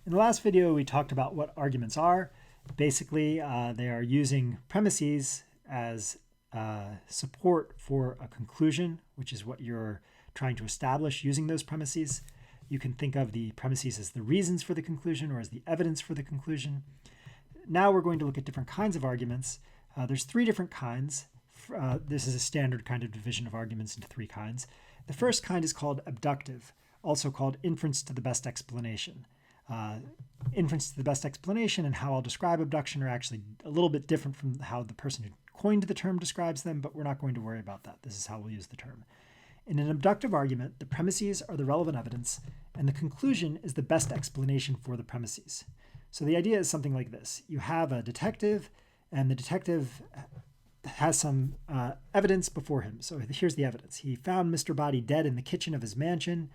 In the last video, we talked about what arguments are. Basically, they are using premises as support for a conclusion, which is what you're trying to establish using those premises. You can think of the premises as the reasons for the conclusion or as the evidence for the conclusion. Now we're going to look at different kinds of arguments. There's three different kinds. This is a standard kind of division of arguments into three kinds. The first kind is called abductive, also called inference to the best explanation. Inference to the best explanation and how I'll describe abduction are actually a little bit different from how the person who coined the term describes them, but we're not going to worry about that. This is how we'll use the term. In an abductive argument, the premises are the relevant evidence, and the conclusion is the best explanation for the premises. So the idea is something like this. You have a detective, and the detective has some evidence before him. So here's the evidence. He found Mr. Body dead in the kitchen of his mansion.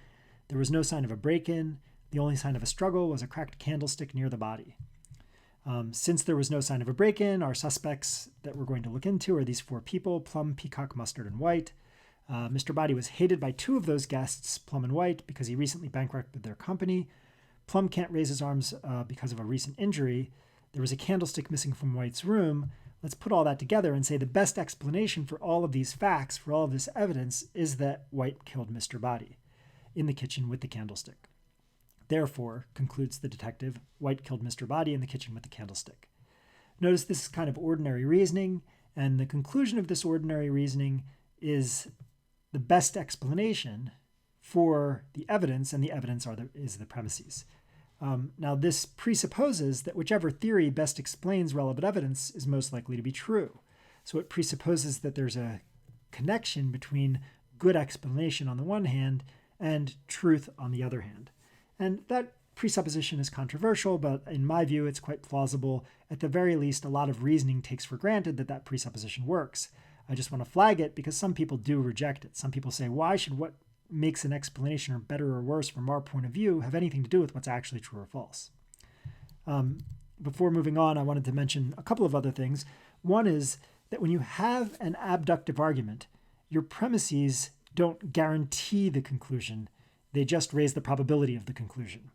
There was no sign of a break-in. The only sign of a struggle was a cracked candlestick near the body. Since there was no sign of a break-in, our suspects that we're going to look into are these four people: Plum, Peacock, Mustard, and White. Mr. Body was hated by two of those guests, Plum and White, because he recently bankrupted their company. Plum can't raise his arms because of a recent injury. There was a candlestick missing from White's room. Let's put all that together and say the best explanation for all of these facts, for all of this evidence, is that White killed Mr. Body in the kitchen with the candlestick. Therefore, concludes the detective, White killed Mr. Body in the kitchen with the candlestick. Notice this is kind of ordinary reasoning, and the conclusion of this ordinary reasoning is the best explanation for the evidence, and the evidence is the premises. Now, this presupposes that whichever theory best explains relevant evidence is most likely to be true. So it presupposes that there's a connection between good explanation on the one hand and truth on the other hand. And that presupposition is controversial, but in my view, it's quite plausible. At the very least, a lot of reasoning takes for granted that that presupposition works. I just want to flag it because some people do reject it. Some people say, why should what makes an explanation better or worse from our point of view have anything to do with what's actually true or false? Before moving on, I wanted to mention a couple of other things. One is that when you have an abductive argument, your premises don't guarantee the conclusion. They just raise the probability of the conclusion.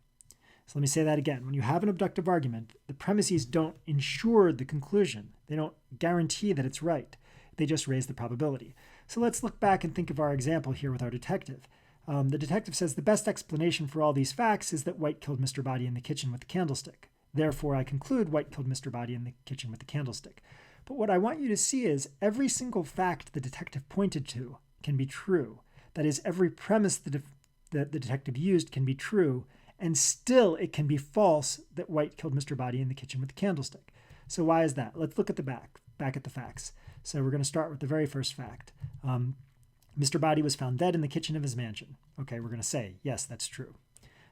So let me say that again. When you have an abductive argument, the premises don't ensure the conclusion. They don't guarantee that it's right. They just raise the probability. So let's look back and think of our example here with our detective. The detective says the best explanation for all these facts is that White killed Mr. Body in the kitchen with the candlestick. Therefore, I conclude White killed Mr. Body in the kitchen with the candlestick. But what I want you to see is every single fact the detective pointed to can be true. That is, every premise that the detective used can be true, and still it can be false that White killed Mr. Body in the kitchen with the candlestick. So why is that? Let's look at the back at the facts. So we're going to start with the very first fact. Mr. Body was found dead in the kitchen of his mansion. Okay, we're going to say, yes, that's true.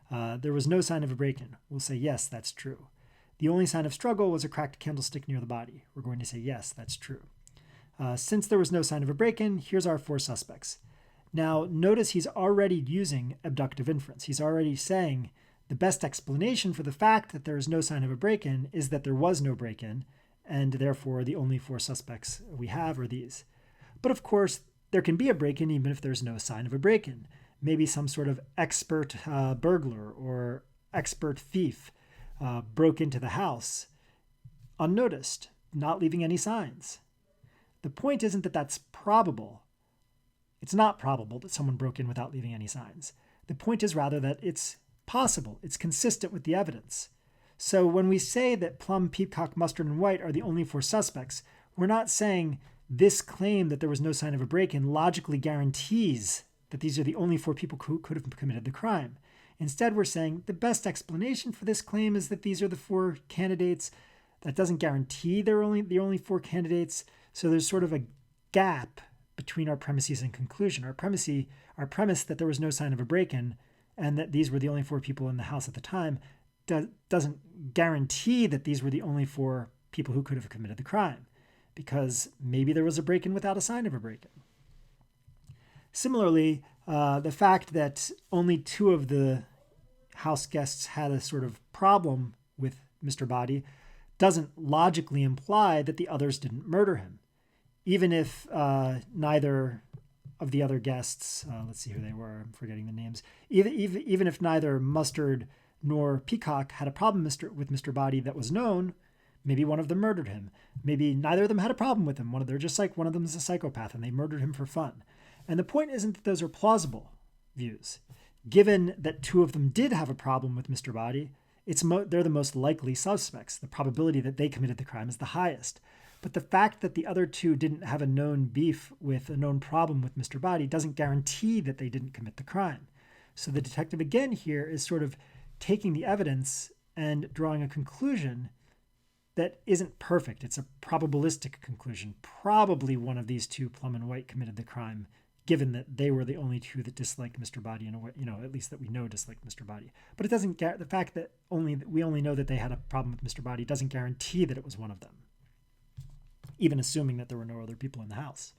There was no sign of a break-in. We'll say, yes, that's true. The only sign of struggle was a cracked candlestick near the body. We're going to say, yes, that's true. Since there was no sign of a break-in, here's our four suspects. Now, notice he's already using abductive inference. He's already saying the best explanation for the fact that there is no sign of a break-in is that there was no break-in, and therefore the only four suspects we have are these. But of course, there can be a break-in even if there's no sign of a break-in. Maybe some sort of expert burglar or expert thief broke into the house unnoticed, not leaving any signs. The point isn't that that's probable. It's not probable that someone broke in without leaving any signs. The point is rather that it's possible. It's consistent with the evidence. So when we say that Plum, Peacock, Mustard, and White are the only four suspects, we're not saying this claim that there was no sign of a break-in logically guarantees that these are the only four people who could have committed the crime. Instead, we're saying the best explanation for this claim is that these are the four candidates. That doesn't guarantee they're the only four candidates. So there's sort of a gap between our premises and conclusion. Our premise that there was no sign of a break-in and that these were the only four people in the house at the time doesn't guarantee that these were the only four people who could have committed the crime, because maybe there was a break-in without a sign of a break-in. Similarly, the fact that only two of the house guests had a sort of problem with Mr. Body doesn't logically imply that the others didn't murder him. Even if neither of the other guests, let's see who they were, I'm forgetting the names, even if neither Mustard nor Peacock had a problem with Mr. Body that was known, maybe one of them murdered him. Maybe neither of them had a problem with him. They're just like one of them is a psychopath and they murdered him for fun. And the point isn't that those are plausible views. Given that two of them did have a problem with Mr. Body, they're the most likely suspects. The probability that they committed the crime is the highest. But the fact that the other two didn't have a known beef with a known problem with Mr. Body doesn't guarantee that they didn't commit the crime. So the detective again here is sort of taking the evidence and drawing a conclusion that isn't perfect. It's a probabilistic conclusion. Probably one of these two, Plum and White, committed the crime, given that they were the only two that disliked Mr. Body in a way, at least that we know disliked Mr. Body. But it doesn't the fact that we only know that they had a problem with Mr. Body doesn't guarantee that it was one of them, even assuming that there were no other people in the house.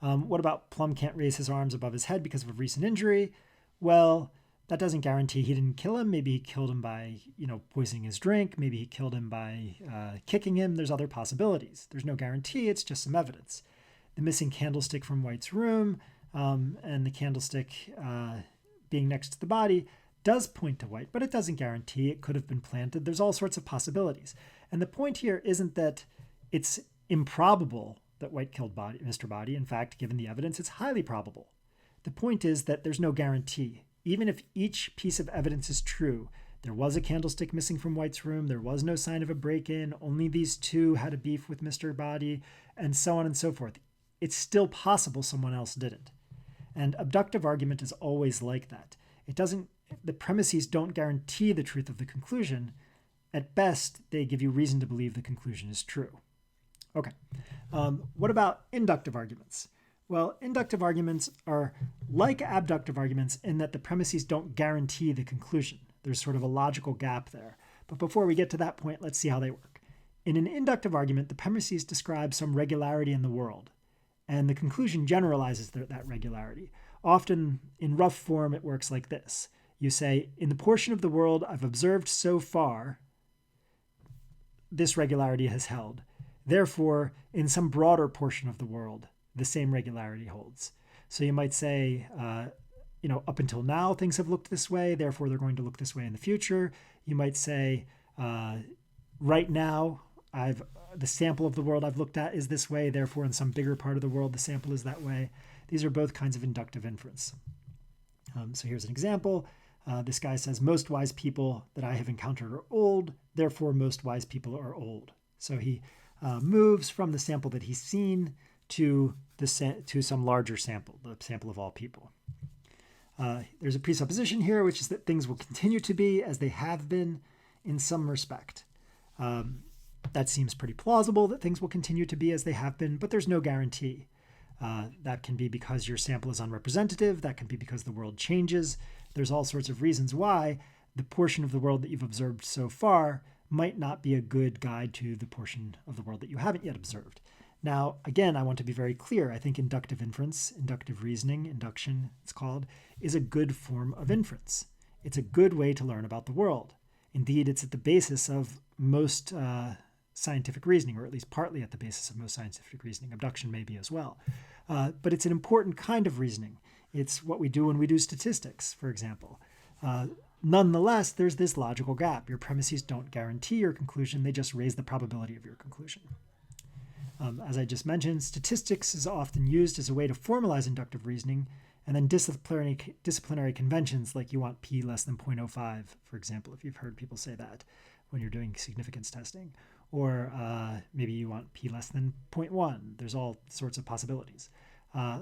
What about Plum can't raise his arms above his head because of a recent injury? Well, that doesn't guarantee he didn't kill him. Maybe he killed him by, poisoning his drink. Maybe he killed him by kicking him. There's other possibilities. There's no guarantee. It's just some evidence. The missing candlestick from White's room and the candlestick being next to the body does point to White, but it doesn't guarantee it could have been planted. There's all sorts of possibilities. And the point here isn't that it's improbable that White killed Mr. Body. In fact, given the evidence, it's highly probable. The point is that there's no guarantee. Even if each piece of evidence is true, there was a candlestick missing from White's room, there was no sign of a break-in, only these two had a beef with Mr. Body, and so on and so forth. It's still possible someone else didn't. And abductive argument is always like that. The premises don't guarantee the truth of the conclusion. At best, they give you reason to believe the conclusion is true. Okay. What about inductive arguments? Well, inductive arguments are like abductive arguments in that the premises don't guarantee the conclusion. There's sort of a logical gap there. But before we get to that point, let's see how they work. In an inductive argument, the premises describe some regularity in the world, and the conclusion generalizes that regularity. Often, in rough form, it works like this. You say, in the portion of the world I've observed so far, this regularity has held. Therefore, in some broader portion of the world, the same regularity holds. So you might say, up until now, things have looked this way, therefore they're going to look this way in the future. You might say, right now, the sample of the world I've looked at is this way, therefore in some bigger part of the world, the sample is that way. These are both kinds of inductive inference. So here's an example. This guy says, most wise people that I have encountered are old, therefore most wise people are old. So he moves from the sample that he's seen to some larger sample, the sample of all people. There's a presupposition here, which is that things will continue to be as they have been in some respect. That seems pretty plausible that things will continue to be as they have been, but there's no guarantee. That can be because your sample is unrepresentative. That can be because the world changes. There's all sorts of reasons why the portion of the world that you've observed so far might not be a good guide to the portion of the world that you haven't yet observed. Now, again, I want to be very clear. I think inductive inference, inductive reasoning, induction, it's called, is a good form of inference. It's a good way to learn about the world. Indeed, it's at the basis of most scientific reasoning, or at least partly at the basis of most scientific reasoning. Abduction may be as well. But it's an important kind of reasoning. It's what we do when we do statistics, for example. Nonetheless, there's this logical gap. Your premises don't guarantee your conclusion. They just raise the probability of your conclusion. As I just mentioned, statistics is often used as a way to formalize inductive reasoning, and then disciplinary conventions, like you want p less than 0.05, for example, if you've heard people say that when you're doing significance testing. Or maybe you want p less than 0.1. There's all sorts of possibilities.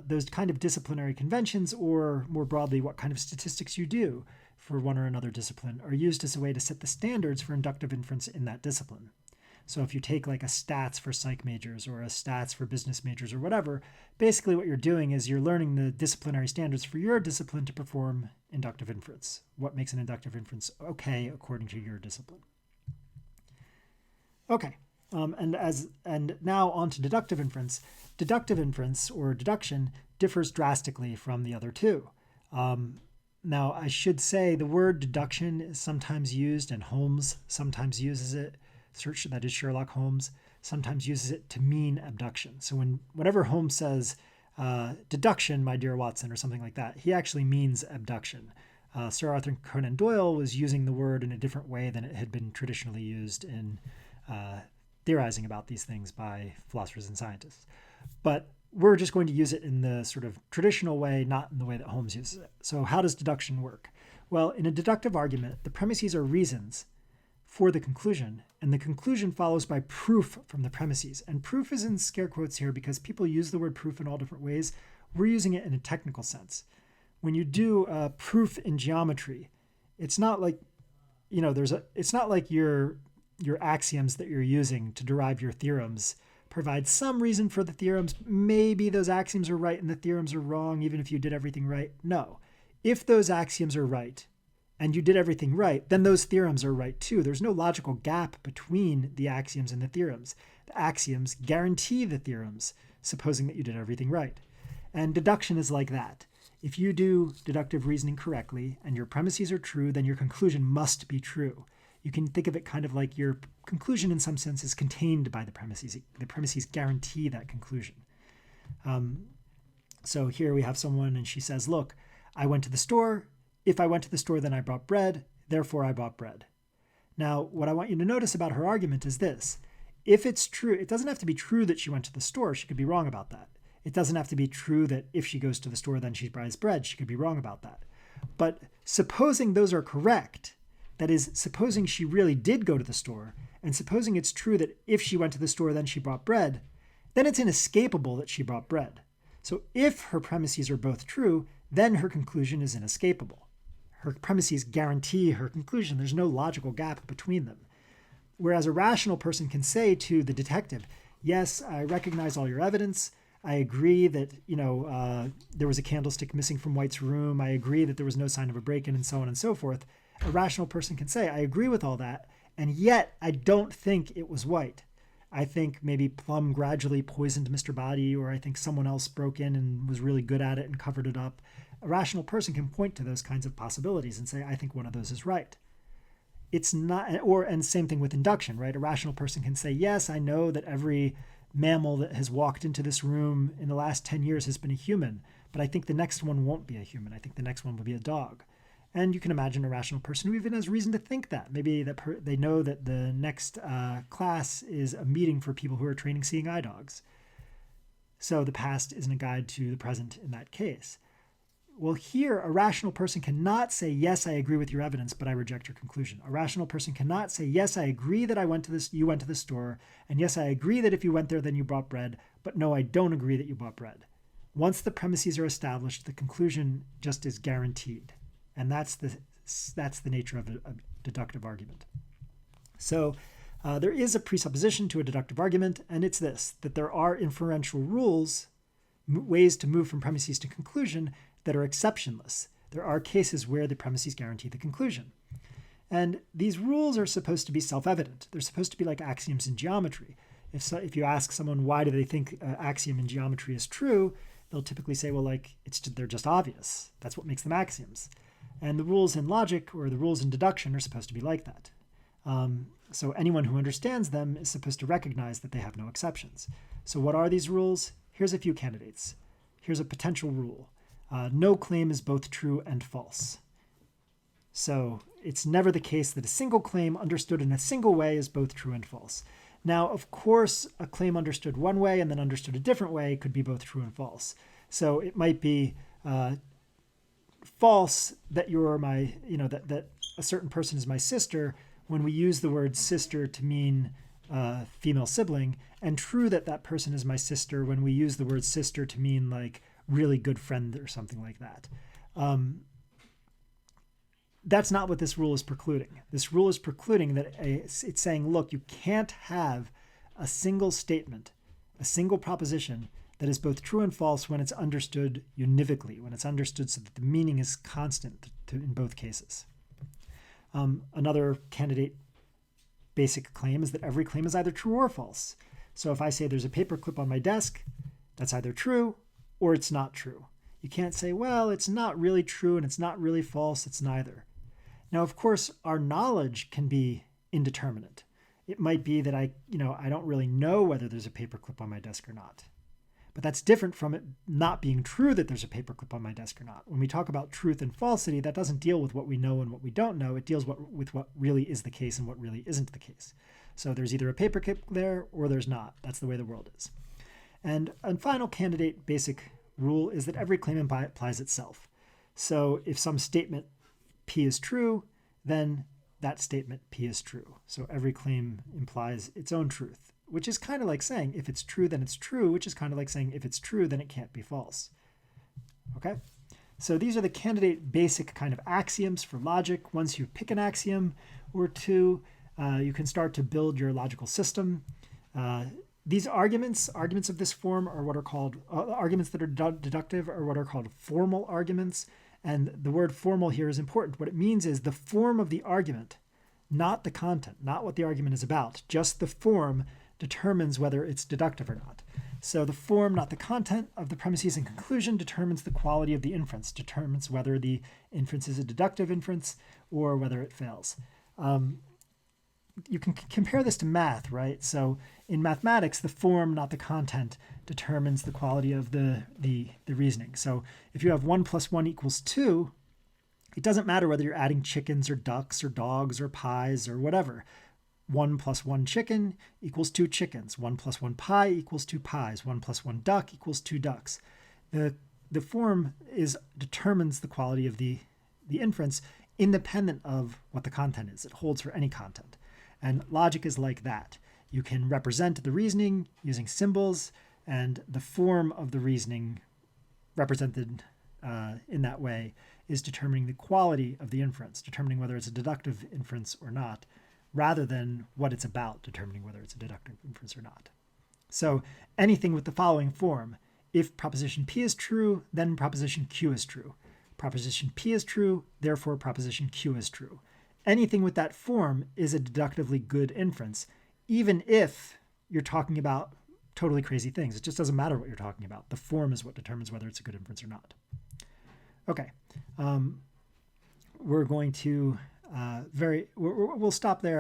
Those kind of disciplinary conventions, or more broadly, what kind of statistics you do for one or another discipline, are used as a way to set the standards for inductive inference in that discipline. So if you take like a stats for psych majors or a stats for business majors or whatever, basically what you're doing is you're learning the disciplinary standards for your discipline to perform inductive inference. What makes an inductive inference okay according to your discipline. Okay, and now on to deductive inference. Deductive inference, or deduction, differs drastically from the other two. Now, I should say the word deduction is sometimes used, and Holmes sometimes uses it. That is Sherlock Holmes, sometimes uses it to mean abduction. So whenever Holmes says, deduction, my dear Watson, or something like that, he actually means abduction. Sir Arthur Conan Doyle was using the word in a different way than it had been traditionally used in theorizing about these things by philosophers and scientists. But we're just going to use it in the sort of traditional way, not in the way that Holmes uses it. So how does deduction work? Well, in a deductive argument, the premises are reasons for the conclusion, and the conclusion follows by proof from the premises. And proof is in scare quotes here because people use the word proof in all different ways. We're using it in a technical sense. When you do a proof in geometry, it's not like, it's not like your axioms that you're using to derive your theorems provide some reason for the theorems. Maybe those axioms are right and the theorems are wrong, even if you did everything right. No. If those axioms are right and you did everything right, then those theorems are right too. There's no logical gap between the axioms and the theorems. The axioms guarantee the theorems, supposing that you did everything right. And deduction is like that. If you do deductive reasoning correctly and your premises are true, then your conclusion must be true. You can think of it kind of like your conclusion in some sense is contained by the premises. The premises guarantee that conclusion. So here we have someone and she says, look, I went to the store. If I went to the store, then I bought bread. Therefore, I bought bread. Now, what I want you to notice about her argument is this. If it's true, it doesn't have to be true that she went to the store. She could be wrong about that. It doesn't have to be true that if she goes to the store, then she buys bread. She could be wrong about that. But supposing those are correct, that is, supposing she really did go to the store, and supposing it's true that if she went to the store, then she bought bread, then it's inescapable that she bought bread. So if her premises are both true, then her conclusion is inescapable. Her premises guarantee her conclusion. There's no logical gap between them. Whereas a rational person can say to the detective, yes, I recognize all your evidence. I agree that, there was a candlestick missing from White's room. I agree that there was no sign of a break-in and so on and so forth. A rational person can say, I agree with all that, and yet I don't think it was White. I think maybe Plum gradually poisoned Mr. Body, or I think someone else broke in and was really good at it and covered it up. A rational person can point to those kinds of possibilities and say, I think one of those is right. It's not, and same thing with induction, right? A rational person can say, yes, I know that every mammal that has walked into this room in the last 10 years has been a human, but I think the next one won't be a human. I think the next one will be a dog. And you can imagine a rational person who even has reason to think that. Maybe they know that the next class is a meeting for people who are training seeing eye dogs. So the past isn't a guide to the present in that case. Well, here, a rational person cannot say, yes, I agree with your evidence, but I reject your conclusion. A rational person cannot say, yes, I agree that you went to the store, and yes, I agree that if you went there, then you bought bread, but no, I don't agree that you bought bread. Once the premises are established, the conclusion just is guaranteed. And that's the nature of a deductive argument. So there is a presupposition to a deductive argument, and it's this, that there are inferential rules, ways to move from premises to conclusion that are exceptionless. There are cases where the premises guarantee the conclusion. And these rules are supposed to be self-evident. They're supposed to be like axioms in geometry. If you ask someone why do they think an axiom in geometry is true, they'll typically say, well, they're just obvious. That's what makes them axioms. And the rules in logic or the rules in deduction are supposed to be like that. So anyone who understands them is supposed to recognize that they have no exceptions. So what are these rules? Here's a few candidates. Here's a potential rule. No claim is both true and false. So it's never the case that a single claim understood in a single way is both true and false. Now, of course, a claim understood one way and then understood a different way could be both true and false. So it might be false that that a certain person is my sister when we use the word sister to mean female sibling, and true that that person is my sister when we use the word sister to mean like really good friend or something like that. That's not what this rule is precluding. This rule is precluding that it's saying, look, you can't have a single statement, a single proposition that is both true and false when it's understood univocally, when it's understood so that the meaning is constant in both cases. Another candidate basic claim is that every claim is either true or false. So if I say there's a paperclip on my desk, that's either true or it's not true. You can't say, well, it's not really true and it's not really false, it's neither. Now, of course, our knowledge can be indeterminate. It might be that I don't really know whether there's a paperclip on my desk or not. But that's different from it not being true that there's a paperclip on my desk or not. When we talk about truth and falsity, that doesn't deal with what we know and what we don't know. It deals with what really is the case and what really isn't the case. So there's either a paperclip there or there's not. That's the way the world is. And a final candidate basic rule is that every claim implies itself. So if some statement P is true, then that statement P is true. So every claim implies its own truth, which is kind of like saying if it's true, then it's true, which is kind of like saying if it's true, then it can't be false. Okay? So these are the candidate basic kind of axioms for logic. Once you pick an axiom or two, you can start to build your logical system. These arguments of this form are what are called, arguments that are deductive are what are called formal arguments. And the word formal here is important. What it means is the form of the argument, not the content, not what the argument is about. Just the form determines whether it's deductive or not. So the form, not the content of the premises and conclusion, determines the quality of the inference, determines whether the inference is a deductive inference or whether it fails. You can compare this to math, right? So in mathematics, the form, not the content, determines the quality of the reasoning. So if you have 1 + 1 = 2, it doesn't matter whether you're adding chickens or ducks or dogs or pies or whatever. 1 + 1 chicken equals 2 chickens. 1 + 1 pie equals 2 pies. 1 + 1 duck equals 2 ducks. The form determines the quality of the inference independent of what the content is. It holds for any content. And logic is like that. You can represent the reasoning using symbols, and the form of the reasoning represented in that way is determining the quality of the inference, determining whether it's a deductive inference or not, rather than what it's about, determining whether it's a deductive inference or not. So anything with the following form: if proposition P is true, then proposition Q is true. Proposition P is true, therefore proposition Q is true. Anything with that form is a deductively good inference, even if you're talking about totally crazy things. It just doesn't matter what you're talking about. The form is what determines whether it's a good inference or not. Okay, we're going to we'll stop there.